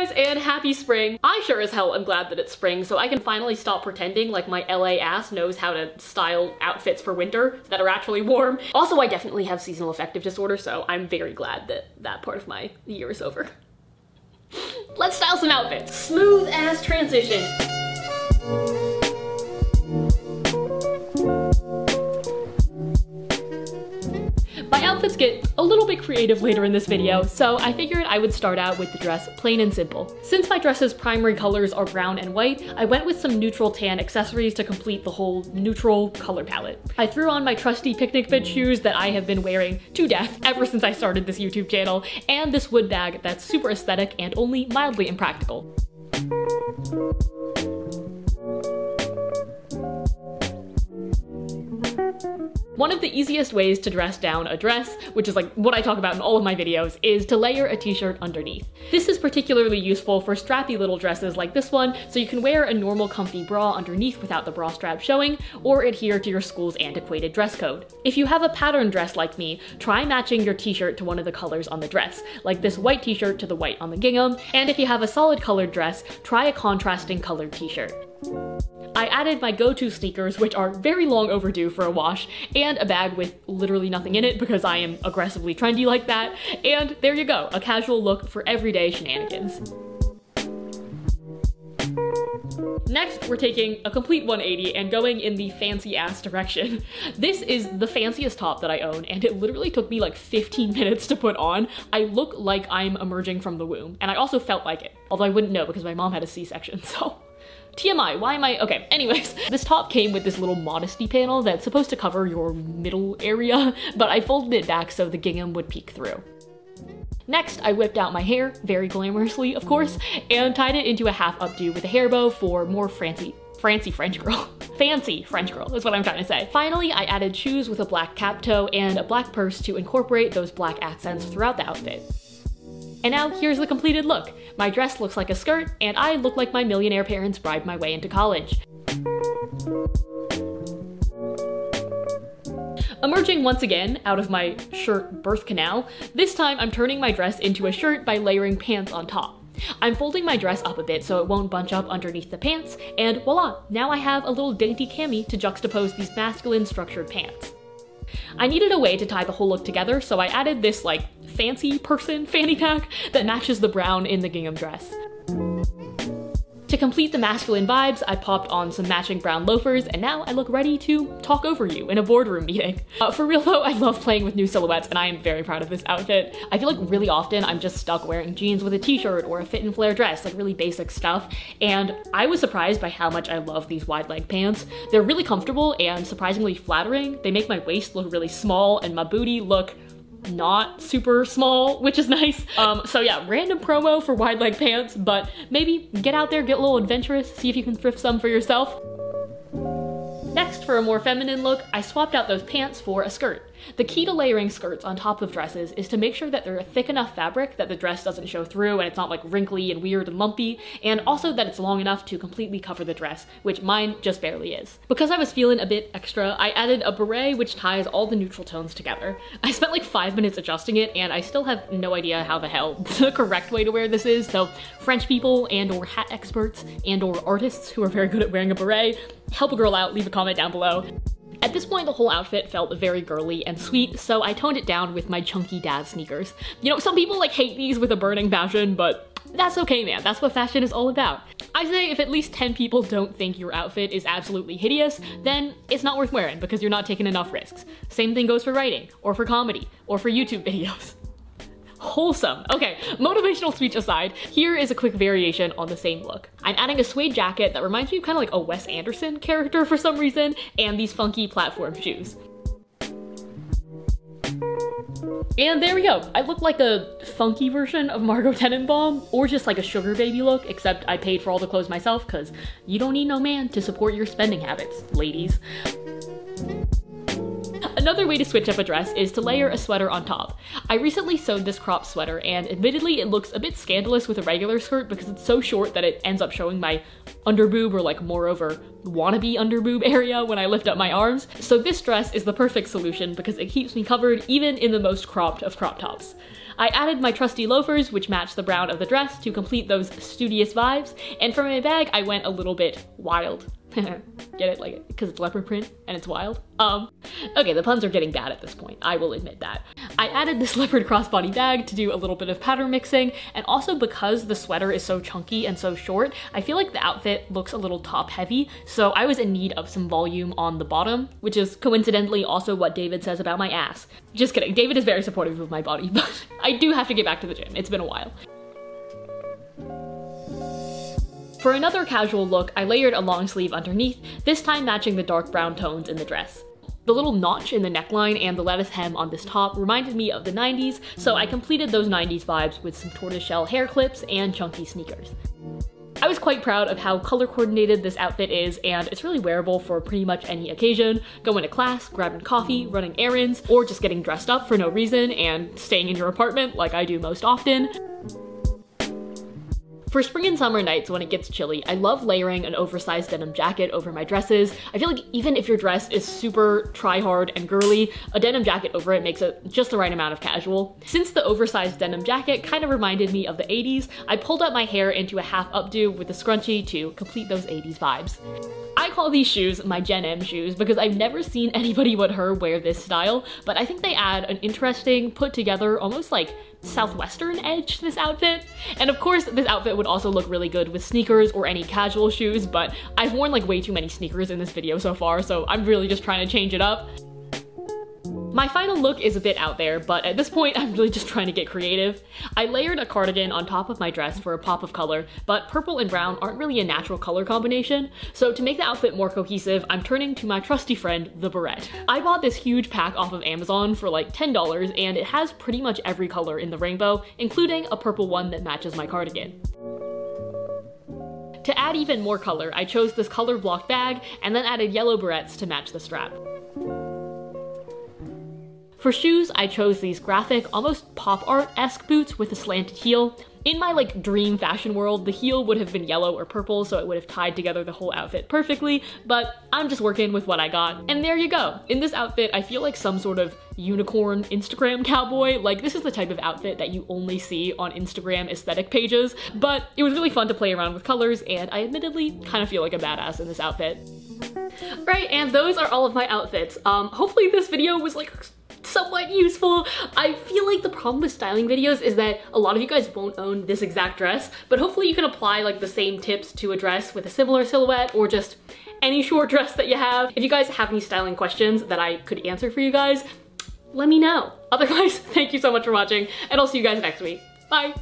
guys, and happy spring. I sure as hell am glad that it's spring, so I can finally stop pretending like my LA ass knows how to style outfits for winter that are actually warm. Also, I definitely have seasonal affective disorder, so I'm very glad that that part of my year is over. Let's style some outfits. Smooth ass transition. My outfits get a little bit creative later in this video, so I figured I would start out with the dress plain and simple. Since my dress's primary colors are brown and white, I went with some neutral tan accessories to complete the whole neutral color palette. I threw on my trusty picnic fit shoes that I have been wearing to death ever since I started this YouTube channel, and this wood bag that's super aesthetic and only mildly impractical. One of the easiest ways to dress down a dress, which is like what I talk about in all of my videos, is to layer a t-shirt underneath. This is particularly useful for strappy little dresses like this one, so you can wear a normal comfy bra underneath without the bra strap showing, or adhere to your school's antiquated dress code. If you have a pattern dress like me, try matching your t-shirt to one of the colors on the dress, like this white t-shirt to the white on the gingham, and if you have a solid colored dress, try a contrasting colored t-shirt. I added my go-to sneakers, which are very long overdue for a wash, and a bag with literally nothing in it because I am aggressively trendy like that, and there you go, a casual look for everyday shenanigans. Next, we're taking a complete 180 and going in the fancy ass direction. This is the fanciest top that I own, and it literally took me like 15 minutes to put on. I look like I'm emerging from the womb, and I also felt like it, although I wouldn't know because my mom had a C-section, so. TMI, why am I? Okay, anyways, this top came with this little modesty panel that's supposed to cover your middle area, but I folded it back so the gingham would peek through. Next, I whipped out my hair, very glamorously, of course, and tied it into a half updo with a hair bow for more fancy French girl. Fancy French girl is what I'm trying to say. Finally, I added shoes with a black cap toe and a black purse to incorporate those black accents throughout the outfit. And now here's the completed look. My dress looks like a skirt, and I look like my millionaire parents bribed my way into college. Emerging once again out of my shirt birth canal, this time I'm turning my dress into a shirt by layering pants on top. I'm folding my dress up a bit so it won't bunch up underneath the pants, and voila, now I have a little dainty cami to juxtapose these masculine structured pants. I needed a way to tie the whole look together, so I added this like fancy person fanny pack that matches the brown in the gingham dress. To complete the masculine vibes, I popped on some matching brown loafers, and now I look ready to talk over you in a boardroom meeting. For real though, I love playing with new silhouettes, and I am very proud of this outfit. I feel like really often I'm just stuck wearing jeans with a t-shirt or a fit and flare dress, like really basic stuff, and I was surprised by how much I love these wide leg pants. They're really comfortable and surprisingly flattering. They make my waist look really small and my booty look not super small, which is nice. So yeah, random promo for wide leg pants, but maybe get out there, get a little adventurous, see if you can thrift some for yourself. Next, for a more feminine look, I swapped out those pants for a skirt. The key to layering skirts on top of dresses is to make sure that they're a thick enough fabric that the dress doesn't show through and it's not like wrinkly and weird and lumpy, and also that it's long enough to completely cover the dress, which mine just barely is. Because I was feeling a bit extra, I added a beret which ties all the neutral tones together. I spent like 5 minutes adjusting it, and I still have no idea how the hell the correct way to wear this is, so French people and or hat experts and or artists who are very good at wearing a beret, help a girl out, leave a comment down below. At this point, the whole outfit felt very girly and sweet, so I toned it down with my chunky dad sneakers. You know, some people like hate these with a burning passion, but that's okay, man. That's what fashion is all about. I say if at least 10 people don't think your outfit is absolutely hideous, then it's not worth wearing because you're not taking enough risks. Same thing goes for writing, or for comedy, or for YouTube videos. Wholesome. Okay, motivational speech aside, here is a quick variation on the same look. I'm adding a suede jacket that reminds me of kind of like a Wes Anderson character for some reason, and these funky platform shoes. And there we go. I look like a funky version of Margot Tenenbaum, or just like a sugar baby look, except I paid for all the clothes myself, because you don't need no man to support your spending habits, ladies. Another way to switch up a dress is to layer a sweater on top. I recently sewed this cropped sweater, and admittedly it looks a bit scandalous with a regular skirt because it's so short that it ends up showing my underboob, or like moreover wannabe underboob area when I lift up my arms. So this dress is the perfect solution because it keeps me covered even in the most cropped of crop tops. I added my trusty loafers, which match the brown of the dress, to complete those studious vibes, and for my bag, I went a little bit wild. Get it? Like, because it's leopard print and it's wild? Okay, the puns are getting bad at this point, I will admit that. I added this leopard crossbody bag to do a little bit of pattern mixing, and also because the sweater is so chunky and so short, I feel like the outfit looks a little top heavy, so I was in need of some volume on the bottom, which is coincidentally also what David says about my ass. Just kidding, David is very supportive of my body, but I do have to get back to the gym, it's been a while. For another casual look, I layered a long sleeve underneath, this time matching the dark brown tones in the dress. The little notch in the neckline and the lettuce hem on this top reminded me of the 90s, so I completed those 90s vibes with some tortoiseshell hair clips and chunky sneakers. I was quite proud of how color coordinated this outfit is, and it's really wearable for pretty much any occasion. Going to class, grabbing coffee, running errands, or just getting dressed up for no reason and staying in your apartment like I do most often. For spring and summer nights when it gets chilly, I love layering an oversized denim jacket over my dresses. I feel like even if your dress is super try-hard and girly, a denim jacket over it makes it just the right amount of casual. Since the oversized denim jacket kind of reminded me of the 80s, I pulled up my hair into a half updo with a scrunchie to complete those 80s vibes. I call these shoes my Gen M shoes because I've never seen anybody but her wear this style, but I think they add an interesting, put together, almost like southwestern edge to this outfit. And of course, this outfit would also look really good with sneakers or any casual shoes, but I've worn like way too many sneakers in this video so far, so I'm really just trying to change it up. My final look is a bit out there, but at this point I'm really just trying to get creative. I layered a cardigan on top of my dress for a pop of color, but purple and brown aren't really a natural color combination, so to make the outfit more cohesive, I'm turning to my trusty friend, the beret. I bought this huge pack off of Amazon for like $10, and it has pretty much every color in the rainbow, including a purple one that matches my cardigan. To add even more color, I chose this color block bag and then added yellow barrettes to match the strap. For shoes, I chose these graphic, almost pop art-esque boots with a slanted heel. In my like dream fashion world, the heel would have been yellow or purple, so it would have tied together the whole outfit perfectly, but I'm just working with what I got. And there you go. In this outfit, I feel like some sort of unicorn Instagram cowboy. Like, this is the type of outfit that you only see on Instagram aesthetic pages, but it was really fun to play around with colors, and I admittedly kind of feel like a badass in this outfit. Right, and those are all of my outfits. Hopefully this video was like somewhat useful. I feel like the problem with styling videos is that a lot of you guys won't own this exact dress, but hopefully you can apply like the same tips to a dress with a similar silhouette or just any short dress that you have. If you guys have any styling questions that I could answer for you guys, let me know. Otherwise, thank you so much for watching, and I'll see you guys next week. Bye!